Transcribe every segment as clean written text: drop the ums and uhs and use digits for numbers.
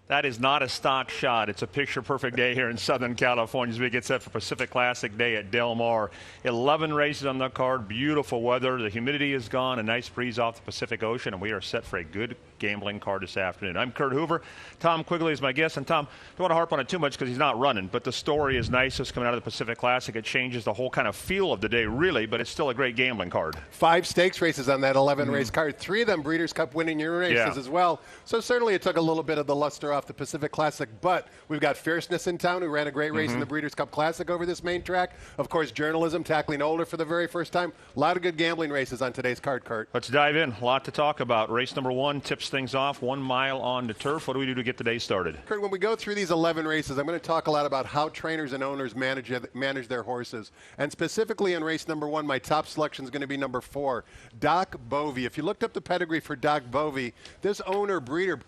That is not a stock shot. It's a picture-perfect day here in Southern California as we get set for Pacific Classic Day at Del Mar. 11 races on the card, beautiful weather. The humidity is gone, a nice breeze off the Pacific Ocean, and we are set for a good gambling card this afternoon. I'm Kurt Hoover. Tom Quigley is my guest. And Tom, don't want to harp on it too much because he's not running, but the story is nice just coming out of the Pacific Classic. It changes the whole kind of feel of the day, really, but it's still a great gambling card. 5 stakes races on that 11-race card. 3 of them Breeders' Cup winning year races as well. So certainly it took a little bit of the luster off the Pacific Classic, but we've got Fierceness in town, who ran a great race in the Breeders' Cup Classic over this main track. Of course, Journalism tackling older for the very first time. A lot of good gambling races on today's card, Kurt. Let's dive in. A lot to talk about. Race number 1 tips things off, 1 mile on the turf. What do we do to get the day started? Kurt, when we go through these 11 races, I'm going to talk a lot about how trainers and owners manage their horses. And specifically in race number 1, my top selection is going to be number 4, Doc Bovey. If you looked up the pedigree for Doc Bovey, this breeder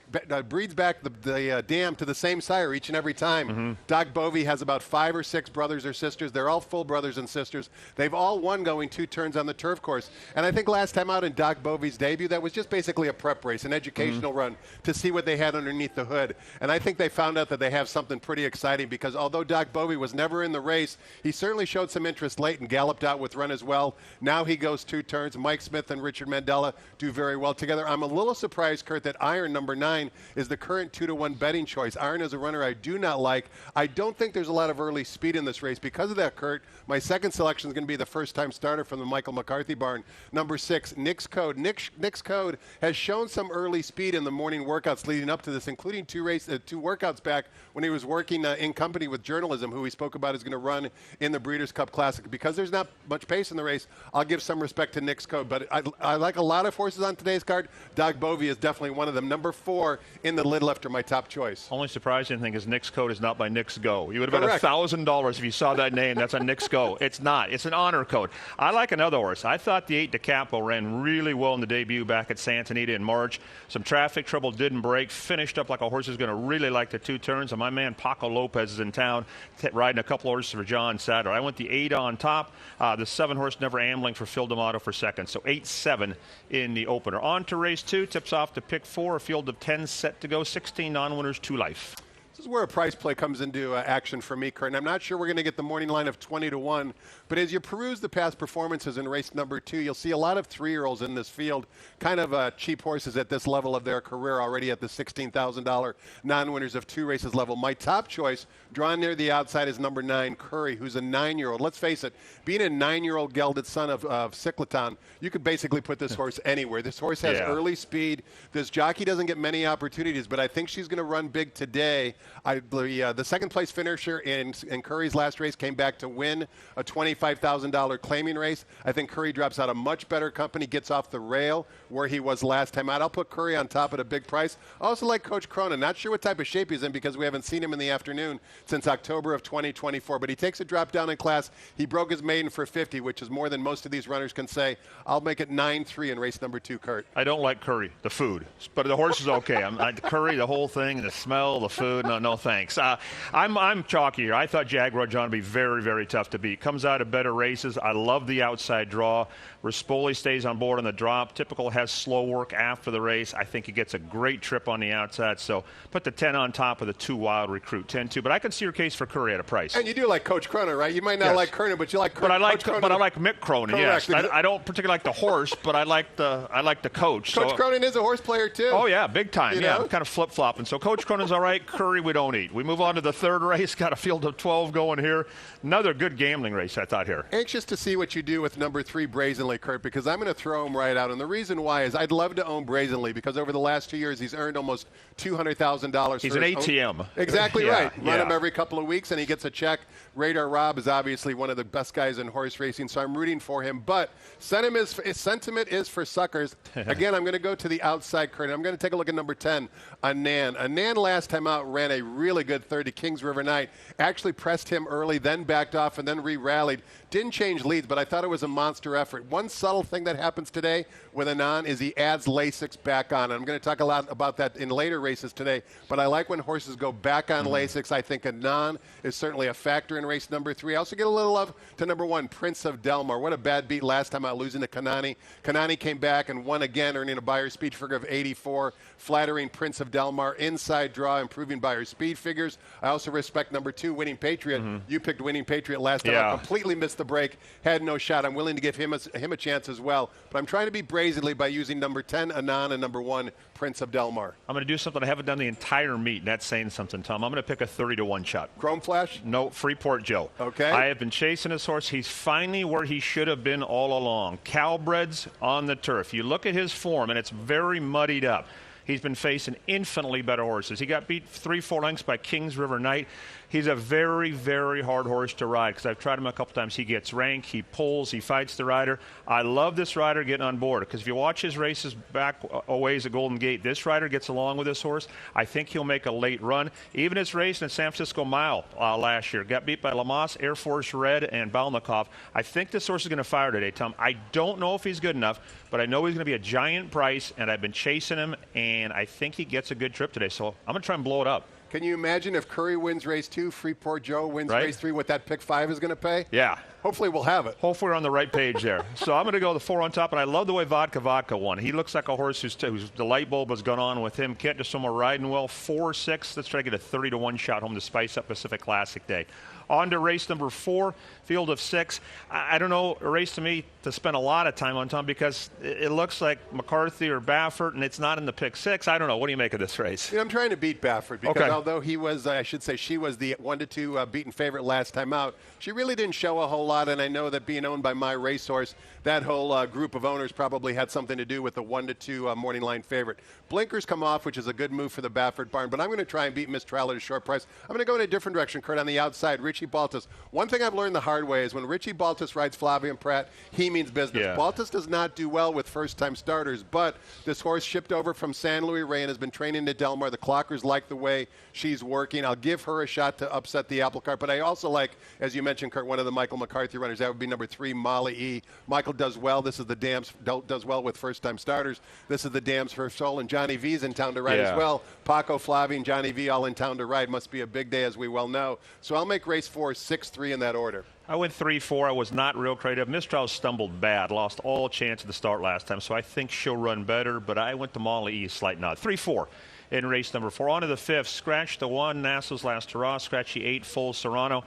breeds back the dam to the same sire each and every time. Doc Bovey has about 5 or 6 brothers or sisters. They're all full brothers and sisters. They've all won going 2 turns on the turf course. And I think last time out in Doc Bovey's debut, that was just basically a prep race, an educational run to see what they had underneath the hood. And I think they found out that they have something pretty exciting, because although Doc Bovey was never in the race, he certainly showed some interest late and galloped out with Run as Well. Now he goes 2 turns. Mike Smith and Richard Mandela do very well together. I'm a little surprised, Kurt, that Iron, number 9, is the current 2-1 betting choice. Iron is a runner I do not like. I don't think there's a lot of early speed in this race. Because of that, Kurt, my second selection is going to be the first-time starter from the Michael McCarthy barn, number 6, Nick's Code. Nick's Code has shown some early speed in the morning workouts leading up to this, including 2 workouts back when he was working in company with Journalism, who he spoke about is going to run in the Breeders' Cup Classic. Because there's not much pace in the race, I'll give some respect to Nick's Code. But I like a lot of horses on today's card. Doc Bovey is definitely one of them. Number 4 in the lid lifter, my top choice. Only surprising thing is Nick's Code is not by Nick's Go. You would have bet $1,000 if you saw that name. That's a Nick's Go. It's not. It's an honor code. I like another horse. I thought the 8 De Capo ran really well in the debut back at Santa Anita in March. Some traffic trouble, didn't break. Finished up like a horse who's going to really like the 2 turns. And my man Paco Lopez is in town riding a couple horses for John Satter. I went the 8 on top. The 7 horse Never Ambling for Phil D'Amato for second. So 8-7 in the opener. On to race 2. Tips off to pick 4. A field of 10 set to go. 16 non-winners, 2 life. This is where a price play comes into action for me, Kurt. And I'm not sure we're going to get the morning line of 20-1, but as you peruse the past performances in race number 2, you'll see a lot of 3-year-olds in this field, kind of cheap horses at this level of their career, already at the $16,000 non-winners of 2 races level. My top choice, drawn near the outside, is number 9, Curry, who's a 9-year-old. Let's face it, being a 9-year-old gelded son of Cycloton, you could basically put this horse anywhere. This horse has early speed. This jockey doesn't get many opportunities, but I think she's going to run big today. The second place finisher in Curry's last race came back to win a $25,000 claiming race. I think Curry drops out of much better company, gets off the rail where he was last time out. I'll put Curry on top at a big price. I also like Coach Cronin. Not sure what type of shape he's in because we haven't seen him in the afternoon since October of 2024, but he takes a drop down in class. He broke his maiden for 50, which is more than most of these runners can say. I'll make it 9-3 in race number 2, Kurt. I don't like Curry, the food, but the horse is okay. Curry, the whole thing, the smell, the food, no thanks. I'm chalky here. I thought Jaguar John would be very, very tough to beat. Comes out of better races. I love the outside draw. Rispoli stays on board on the drop. Typical has slow work after the race. I think he gets a great trip on the outside. So put the 10 on top of the 2 wild recruit 10-2. But I can see your case for Curry at a price. And you do like Coach Cronin, right? You might not like Cronin, but you like Coach Cronin. But I like Mick Cronin. Correct. Yes, I don't particularly like the horse, but I like the coach. Coach Cronin is a horse player too. Oh yeah, big time. Yeah, kind of flip flopping. So Coach Cronin's all right. Curry we don't eat. We move on to the 3rd race. Got a field of 12 going here. Another good gambling race, I thought here. Anxious to see what you do with number 3, Brazenly, Kurt, because I'm going to throw him right out. And the reason why is I'd love to own Brazenly because over the last 2 years he's earned almost $200,000. He's an ATM. Exactly right. Run him every couple of weeks and he gets a check. Radar Rob is obviously one of the best guys in horse racing, so I'm rooting for him. But sentiment is for suckers. Again, I'm going to go to the outside, Kurt. I'm going to take a look at number 10, Anan. Anan last time out ran a really good 3rd to Kings River Night. Actually pressed him early, then backed off, and then re-rallied. Didn't change leads, but I thought it was a monster effort. One subtle thing that happens today with Anand is he adds Lasix back on. I'm going to talk a lot about that in later races today, but I like when horses go back on Lasix. I think Anand is certainly a factor in race number 3. I also get a little love to number 1, Prince of Del Mar. What a bad beat last time out, losing to Kanani. Kanani came back and won again, earning a Beyer speed figure of 84, flattering Prince of Del Mar. Inside draw, improving Beyer speed figures. I also respect number 2, Winning Patriot. You picked Winning Patriot last time. I completely missed the break, had no shot. I'm willing to give him a chance as well. But I'm trying to be brazenly by using number 10, Anand, and number 1, Prince of Del Mar. I'm going to do something I haven't done the entire meet, and that's saying something, Tom. I'm going to pick a 30-1 shot. Chrome Flash? No, Freeport Joe. Okay. I have been chasing this horse. He's finally where he should have been all along. Cowbreds on the turf. You look at his form, and it's very muddied up. He's been facing infinitely better horses. He got beat 3-4 lengths by Kings River Knight. He's a very, very hard horse to ride because I've tried him a couple times. He gets rank, he pulls, he fights the rider. I love this rider getting on board because if you watch his races back a ways at Golden Gate, this rider gets along with this horse. I think he'll make a late run. Even his race in San Francisco Mile last year, got beat by Lamas, Air Force Red, and Balnikov. I think this horse is going to fire today, Tom. I don't know if he's good enough, but I know he's going to be a giant price, and I've been chasing him, and I think he gets a good trip today. So I'm going to try and blow it up. Can you imagine if Curry wins race 2, Freeport Joe wins race 3, what that pick 5 is going to pay? Yeah. Hopefully we'll have it. Hopefully we're on the right page there. So I'm going to go the 4 on top, and I love the way Vodka won. He looks like a horse who's the light bulb has gone on with him. Kent DeSommer riding well. 4-6. Let's try to get a 30-1 shot home to spice up Pacific Classic Day. On to race number 4, field of 6. I don't know, a race to me to spend a lot of time on, Tom, because it looks like McCarthy or Baffert, and it's not in the pick 6. I don't know. What do you make of this race? I'm trying to beat Baffert because although he was, I should say, she was the 1-2 beaten favorite last time out, she really didn't show a whole lot, and I know that being owned by My Racehorse, that whole group of owners probably had something to do with the 1-2 morning line favorite. Blinkers come off, which is a good move for the Baffert barn, but I'm going to try and beat Miss Trowler at a short price. I'm going to go in a different direction, Kurt, on the outside. Richie Baltas. One thing I've learned the hard way is when Richie Baltas rides Flavian Pratt, he means business. Yeah. Baltas does not do well with first-time starters, but this horse shipped over from San Luis Rey and has been training at Del Mar. The clockers like the way she's working. I'll give her a shot to upset the apple cart, but I also like, as you mentioned, Kurt, one of the Michael McCarthy runners. That would be number 3, Molly E. Michael does well. This is the Dams does well with first-time starters. This is the Dams for Soul, and Johnny V's in town to ride as well. Paco, Flavi, and Johnny V all in town to ride. Must be a big day, as we well know. So I'll make race 4 6-3 in that order. I went 3-4. I was not real creative. Mistral stumbled bad, lost all chance at the start last time, so I think she'll run better, but I went to Molly E, slight nod. 3-4 in race number 4. On to the 5th. Scratch the 1, Nassau's Last Hurrah. Scratch the 8, Full Serrano.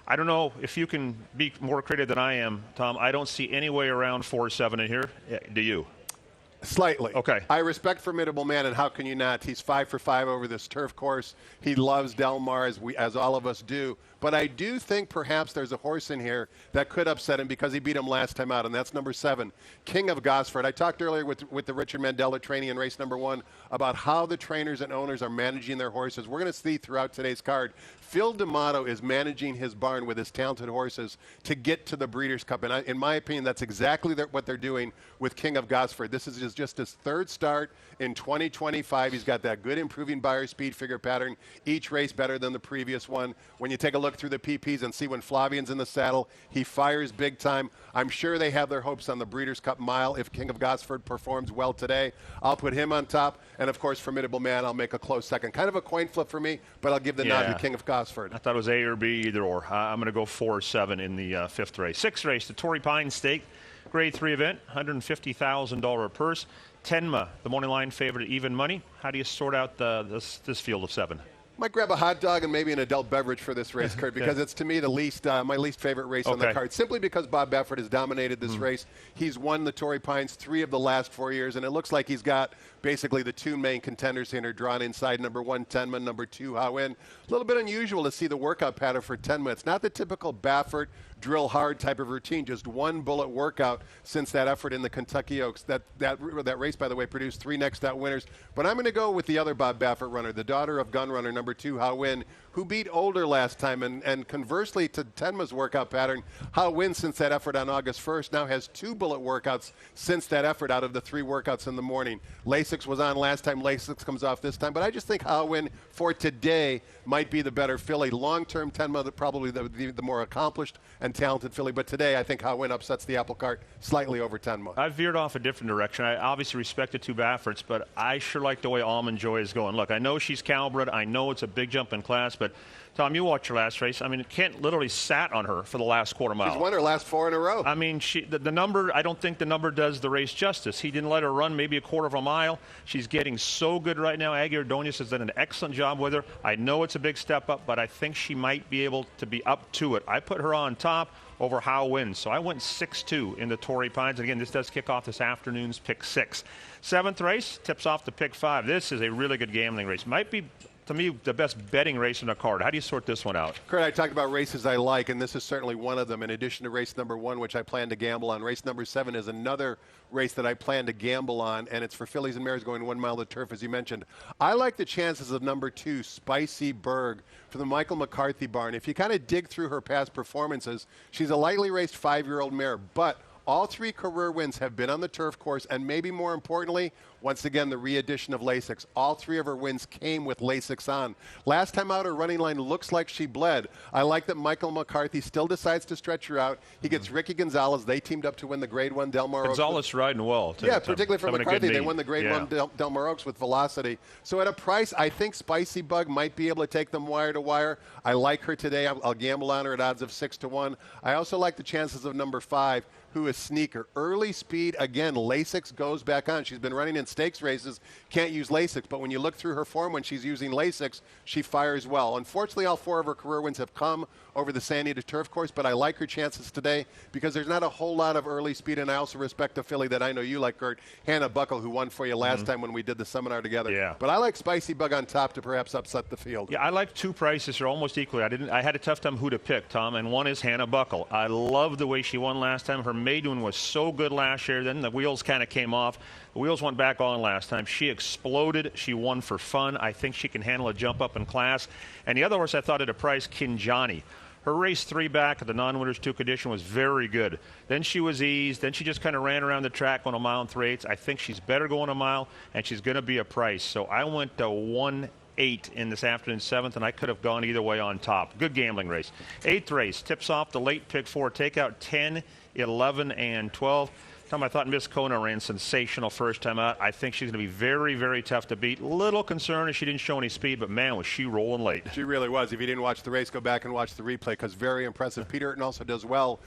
I don't know if you can be more creative than I am, Tom. I don't see any way around 4-7 in here. Do you? Slightly. Okay. I respect Formidable Man, and how can you not? He's 5 for 5 over this turf course. He loves Del Mar, as all of us do. But I do think perhaps there's a horse in here that could upset him because he beat him last time out, and that's number 7, King of Gosford. I talked earlier with the Richard Mandela training in race number 1 about how the trainers and owners are managing their horses. We're going to see throughout today's card, Phil D'Amato is managing his barn with his talented horses to get to the Breeders' Cup. And in my opinion, that's exactly what they're doing with King of Gosford. This is just his 3rd start in 2025. He's got that good improving Beyer speed figure pattern. Each race better than the previous one. When you take a look through the PPs and see when Flavian's in the saddle, he fires big time. I'm sure they have their hopes on the Breeders' Cup Mile. If King of Gosford performs well today, I'll put him on top. And, of course, Formidable Man, I'll make a close second. Kind of a coin flip for me, but I'll give the nod to King of Gosford. I thought it was A or B, either or. I'm going to go 4-7 in the 5th race. 6th race, the Tory Pine Stake, Grade 3 event, $150,000 purse. Tenma, the morning line favorite at even money. How do you sort out this field of 7? Might grab a hot dog and maybe an adult beverage for this race, Kurt, because it's to me my least favorite race on the card. Simply because Bob Baffert has dominated this race. He's won the Tory Pines 3 of the last 4 years, and it looks like he's got basically the 2 main contenders here drawn inside. Number 1, Tenma, number 2, Howin. A little bit unusual to see the workout pattern for Tenma. It's not the typical Baffert drill hard type of routine, just 1 bullet workout since that effort in the Kentucky Oaks. That race, by the way, produced 3 next out winners. But I'm going to go with the other Bob Baffert runner, the daughter of gun runner, number 2, Howin, who beat Older last time. And conversely to Tenma's workout pattern, How Win, since that effort on August 1st, now has 2 bullet workouts since that effort out of the 3 workouts in the morning. Lasix was on last time. Lasix comes off this time. But I just think How Win for today might be the better filly. Long-term, Tenma, probably the more accomplished and talented filly. But today, I think How Win upsets the apple cart slightly over Tenma. I veered off a different direction. I obviously respect the 2 efforts, but I sure like the way Almond Joy is going. Look, I know she's Calbred. I know it's a big jump in class, but Tom, you watched her last race. I mean, Kent literally sat on her for the last quarter mile. She's won her last 4 in a row. I mean, the number, I don't think the number does the race justice. He didn't let her run maybe a quarter of a mile. She's getting so good right now. Aggie Ordonez has done an excellent job with her. I know it's a big step up, but I think she might be able to be up to it. I put her on top over How Win. So I went 6-2 in the Tory Pines. And again, this does kick off this afternoon's pick 6. 7th race tips off the pick 5. This is a really good gambling race. Might be, to me, the best betting race in the card. How do you sort this one out? Kurt, I talked about races I like, and this is certainly one of them. In addition to race number 1, which I plan to gamble on, race number 7 is another race that I plan to gamble on, and it's for fillies and mares going 1 mile to turf, as you mentioned. I like the chances of number 2, Spicy Berg, for the Michael McCarthy barn. If you kind of dig through her past performances, she's a lightly raced 5-year-old mare, but all 3 career wins have been on the turf course, and maybe more importantly, once again, the re-addition of Lasix. All 3 of her wins came with Lasix on. Last time out, her running line looks like she bled. I like that Michael McCarthy still decides to stretch her out. He gets Ricky Gonzalez. They teamed up to win the Grade 1 Del Mar Oaks. Gonzalez riding well, too. Yeah, particularly for McCarthy. They won the Grade 1 Del Mar Oaks with velocity. So at a price, I think Spicy Bug might be able to take them wire to wire. I like her today. I'll gamble on her at odds of 6-1. I also like the chances of number 5, who is Sneaker. Early speed, again, Lasix goes back on. She's been running in stakes races, can't use Lasix, but when you look through her form when she's using Lasix, she fires well. Unfortunately, all 4 of her career wins have come over the San Diego turf course, but I like her chances today because there's not a whole lot of early speed, and I also respect a filly that I know you like, Kurt, Hannah Buckle, who won for you last time when we did the seminar together. Yeah. But I like Spicy Bug on top to perhaps upset the field. Yeah, I like 2 prices are almost equally. I had a tough time who to pick, Tom, and one is Hannah Buckle. I love the way she won last time. Her maiden was so good last year. Then the wheels kind of came off. The wheels went back on last time. She exploded. She won for fun. I think she can handle a jump up in class. And the other horse I thought at a price, Kinjani. Her race 3 back at the non-winners 2 condition was very good. Then she was eased. Then she just kind of ran around the track on 1 mile and 3/8. I think she's better going a mile, and she's going to be a price. So I went to 1-8 in this afternoon 7th, and I could have gone either way on top. Good gambling race. 8th race tips off the late pick 4. Take out 10, 11, and 12. Tom, I thought Miss Kona ran sensational first time out. I think she's going to be very, very tough to beat. Little concerned if she didn't show any speed, but man, was she rolling late. She really was. If you didn't watch the race, go back and watch the replay because very impressive. Peter Eaton also does well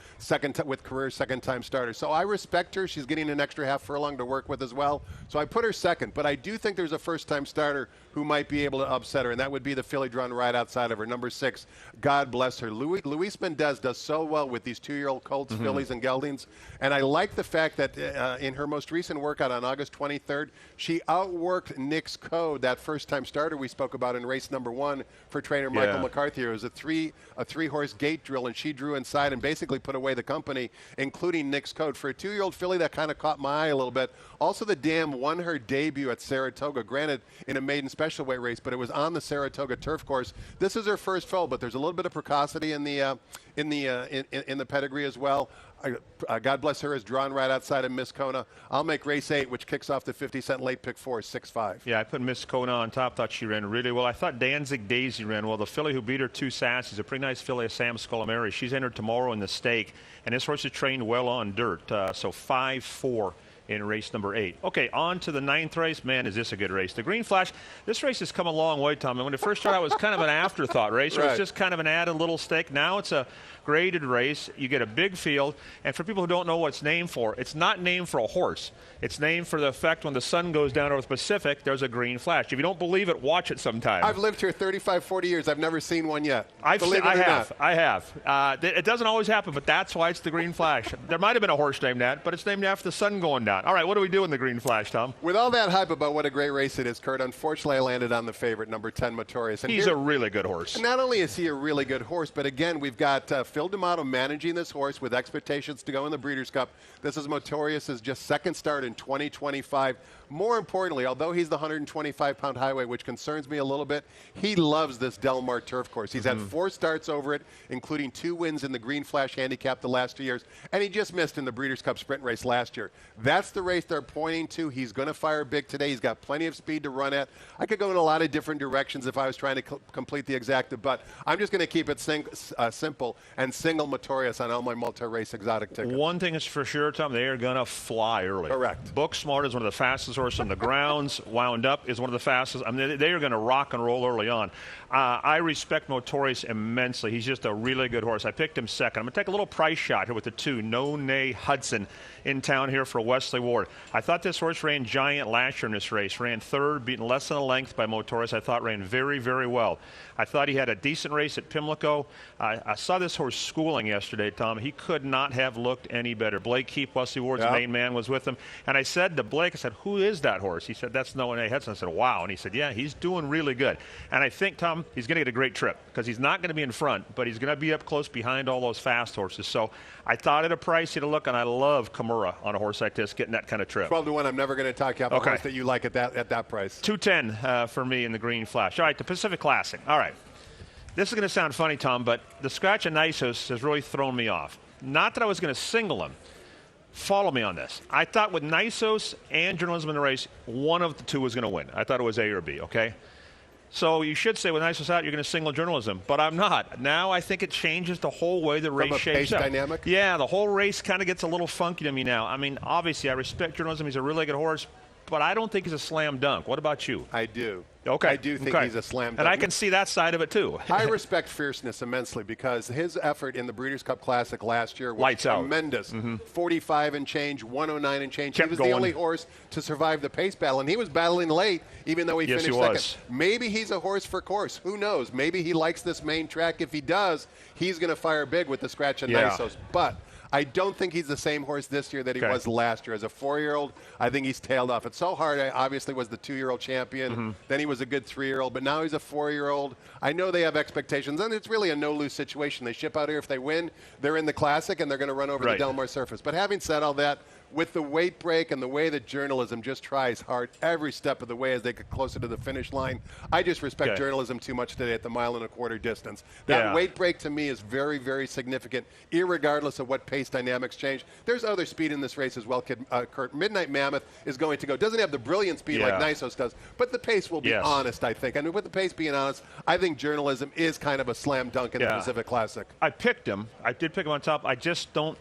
with career second-time starter. So I respect her. She's getting an extra half furlong to work with as well. So I put her second, but I do think there's a first-time starter who might be able to upset her, and that would be the filly drawn right outside of her, number 6. God bless her. Luis Mendez does so well with these 2-year-old colts, fillies, and geldings, and I like the fact that in her most recent workout on August 23rd, she outworked Nick's Code, that first-time starter we spoke about in race number 1 for trainer Michael McCarthy. It was a three-horse gate drill, and she drew inside and basically put away the company, including Nick's Code. For a 2-year-old filly, that kind of caught my eye a little bit. Also, the Dam won her debut at Saratoga, granted in a maiden special weight race, but it was on the Saratoga turf course. This is her first foal, but there's a little bit of precocity in the pedigree as well. God bless her, is drawn right outside of Miss Kona. I'll make race 8, which kicks off the 50-cent late pick 4, 6-5. Yeah, I put Miss Kona on top. Thought she ran really well. I thought Danzig Daisy ran well. The filly who beat her 2 Sass is a pretty nice filly of Sam Scolamari. She's entered tomorrow in the stake, and this horse is trained well on dirt. So 5-4. In race number 8. Okay, on to the 9th race. Man, is this a good race. The Green Flash, this race has come a long way, Tom. And when it first started out, it was kind of an afterthought race. Right. It was just kind of an added little stake. Now it's a graded race. You get a big field. And for people who don't know what it's named for, it's not named for a horse. It's named for the effect when the sun goes down over the Pacific, there's a green flash. If you don't believe it, watch it sometime. I've lived here 35, 40 years. I've never seen one yet. I have. It doesn't always happen, but that's why it's the Green Flash. There might have been a horse named that, but it's named after the sun going down. not? All right, what do we do in the Green Flash, Tom? With all that hype about what a great race it is, Kurt, unfortunately I landed on the favorite, number 10, Motorius. And he's a really good horse. Not only is he a really good horse, but again, we've got Phil D'Amato managing this horse with expectations to go in the Breeders' Cup. This is Motorius' just second start in 2025. More importantly, although he's the 125-pound highway, which concerns me a little bit, he loves this Del Mar turf course. He's had 4 starts over it, including 2 wins in the Green Flash Handicap the last 2 years, and he just missed in the Breeders' Cup sprint race last year. That's the race they're pointing to. He's going to fire big today. He's got plenty of speed to run at. I could go in a lot of different directions if I was trying to complete the exacta, but I'm just going to keep it simple and single Motorius on all my multi-race exotic tickets. One thing is for sure, Tom, they are going to fly early. Correct. Book Smart is one of the fastest horses on the grounds. Wound Up is one of the fastest. I mean, they are going to rock and roll early on. I respect Motorius immensely. He's just a really good horse. I picked him second. I'm going to take a little price shot here with the 2, No Nay Hudson, in town here for Wesley Ward. I thought this horse ran giant last year in this race. Ran third, beaten less than a length by Motorius. I thought ran very, very well. I thought he had a decent race at Pimlico. I saw this horse schooling yesterday, Tom. He could not have looked any better. Blake Keep, Wesley Ward's main man, was with him. And I said to Blake, I said, who is that horse? He said, that's No Nay Hudson. I said, wow. And he said, yeah, he's doing really good. And I think, Tom, he's going to get a great trip because he's not going to be in front, but he's going to be up close behind all those fast horses. So I thought at a pricey to look, and I love Kimura on a horse like this, getting that kind of trip. 12-1. I'm never going to talk you up a horse that you like at that price. 210 for me in the Green Flash. All right, the Pacific Classic. All right. This is going to sound funny, Tom, but the scratch of Nisos has really thrown me off. Not that I was going to single him. Follow me on this. I thought with Nisos and Journalism in the race, one of the 2 was going to win. I thought it was A or B, okay? So you should say with Nisos out, you're going to single Journalism, but I'm not. Now I think it changes the whole way the race shapes up. Dynamic? Yeah, the whole race kind of gets a little funky to me now. I mean, obviously, I respect Journalism. He's a really good horse, but I don't think he's a slam dunk. What about you? I do. Okay. I do think he's a slam dunk. And I can see that side of it, too. I respect fierceness immensely because his effort in the Breeders' Cup Classic last year was lights tremendous. 45 and change, 109 and change. Kept he was going. the only horse to survive the pace battle, and he was battling late, even though he finished second. Maybe he's a horse for course. Who knows? Maybe he likes this main track. If he does, he's going to fire big with the scratch and Nisos. But I don't think he's the same horse this year that he was last year. As a 4-year-old, I think he's tailed off. It's so hard. I obviously was the 2-year-old champion. Then he was a good 3-year-old, but now he's a 4-year-old. I know they have expectations, and it's really a no-lose situation. They ship out here. If they win, they're in the Classic, and they're going to run over the Del Mar surface. But having said all that, with the weight break and the way that Journalism just tries hard every step of the way as they get closer to the finish line, I just respect Journalism too much today at the 1.25-mile distance. That weight break to me is very, very significant, irregardless of what pace dynamics change. There's other speed in this race as well, Kurt. Midnight Mammoth is going to go. Doesn't have the brilliant speed like Nisos does, but the pace will be honest, I think. And with the pace being honest, I think Journalism is kind of a slam dunk in the Pacific Classic. I picked him. I did pick him on top. I just don't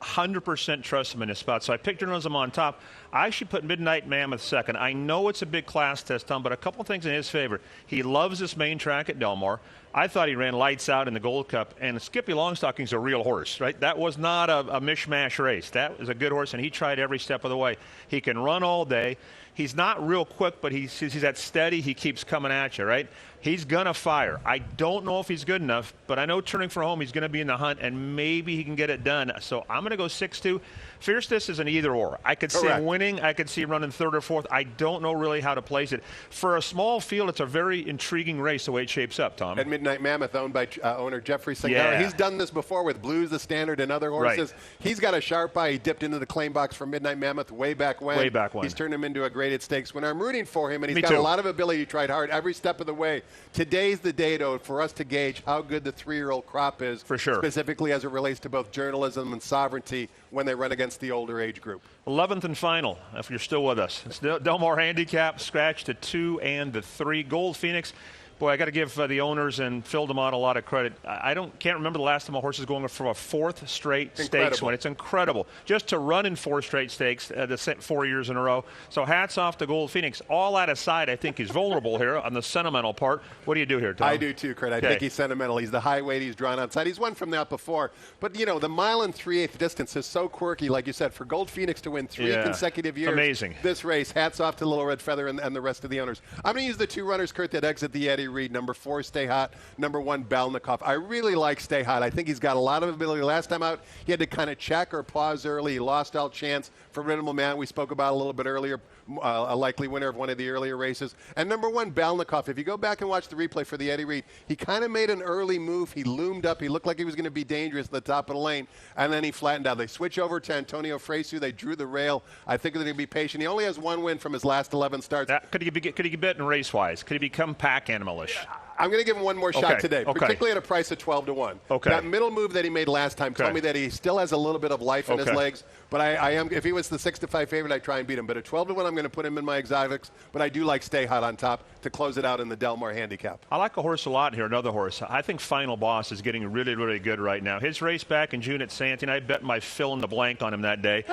100% trust him in his spot. So I picked Journalism on top. I actually put Midnight Mammoth second. I know it's a big class test, Tom, but a couple things in his favor. He loves this main track at Del Mar. I thought he ran lights out in the Gold Cup, and Skippy Longstocking's a real horse, right? That was not a mishmash race. That was a good horse, and he tried every step of the way. He can run all day. He's not real quick, but he's that steady. He keeps coming at you, right? He's going to fire. I don't know if he's good enough, but I know turning for home, he's going to be in the hunt, and maybe he can get it done. So I'm going to go 6-2. Fierceness is an either-or. I could see him winning. I could see him running third or fourth. I don't know really how to place it. For a small field, it's a very intriguing race the way it shapes up, Tom. And Midnight Mammoth, owned by owner Jeffrey Singara. He's done this before with Blues, the Standard, and other horses. He's got a sharp eye. He dipped into the claim box for Midnight Mammoth way back when. He's turned him into a graded stakes winner. I'm rooting for him, and he's got a lot of ability. He tried hard every step of the way. Today's the day, though, for us to gauge how good the 3-year-old crop is, specifically as it relates to both Journalism and Sovereignty when they run against the older age group. 11th and final, if you're still with us. It's Del Mar Handicap, scratch to 2 and the 3. Gold Phoenix. Boy, I got to give the owners and Phil D'Amato a lot of credit. Can't remember the last time a horse is going for a 4th straight stakes win. It's incredible. Just to run in 4 straight stakes, the 4 years in a row. So hats off to Gold Phoenix. All that aside, I think he's vulnerable here on the sentimental part. What do you do here, Tom? I do too, Kurt. I think he's sentimental. He's the high weight. He's drawn outside. He's won from that before. But, you know, the 1 3/8 distance is so quirky, like you said, for Gold Phoenix to win 3 consecutive years. Amazing. This race, hats off to Little Red Feather and the rest of the owners. I'm going to use the 2 runners, Kurt, that exit the Eddie Reid. Number 4, Stay Hot. Number 1, Balnikov. I really like Stay Hot. I think he's got a lot of ability. Last time out, he had to kind of check or pause early. He lost all chance. Formidable Man, we spoke about a little bit earlier, a likely winner of one of the earlier races. And number 1, Balnikov. If you go back and watch the replay for the Eddie Reid, he kind of made an early move. He loomed up. He looked like he was going to be dangerous at the top of the lane, and then he flattened out. They switch over to Antonio Fresu. They drew the rail. I think they're going to be patient. He only has 1 win from his last 11 starts. Could he get bitten race-wise? Could he become pack animalish? I'm going to give him one more shot today, particularly at a price of 12 to 1. That middle move that he made last time told me that he still has a little bit of life in his legs. But I am, if he was the 6 to 5 favorite, I'd try and beat him. But at 12 to 1, I'm going to put him in my exotics. But I do like Stay Hot on top to close it out in the Del Mar Handicap. I like a horse a lot here, another horse. I think Final Boss is getting really, really good right now. His race back in June at Santee, I bet my fill in the blank on him that day.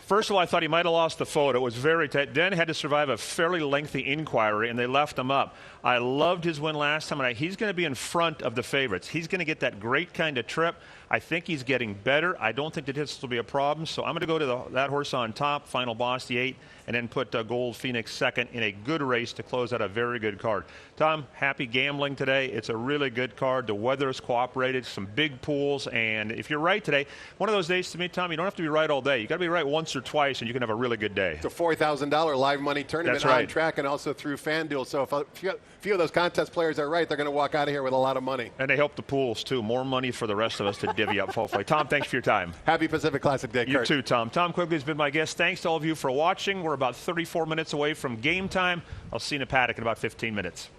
First of all, I thought he might have lost the photo. It was very tight. Then had to survive a fairly lengthy inquiry, and they left him up. I loved his win last time, and he's going to be in front of the favorites. He's going to get that great kind of trip. I think he's getting better. I don't think that this will be a problem, so I'm going to go to that horse on top, Final Boss, the 8, and then put Gold Phoenix second in a good race to close out a very good card. Tom, happy gambling today. It's a really good card. The weather has cooperated, some big pools, and if you're right today, one of those days to me, Tom, you don't have to be right all day. You got to be right once or twice, and you can have a really good day. It's a $4,000 live money tournament on track and also through FanDuel. So if a few of those contest players are right, they're going to walk out of here with a lot of money. And they help the pools, too. More money for the rest of us to divvy up, hopefully. Tom, thanks for your time. Happy Pacific Classic Day, Kurt. You too, Tom. Tom Quigley has been my guest. Thanks to all of you for watching. We're about 34 minutes away from game time. I'll see you in the paddock in about 15 minutes.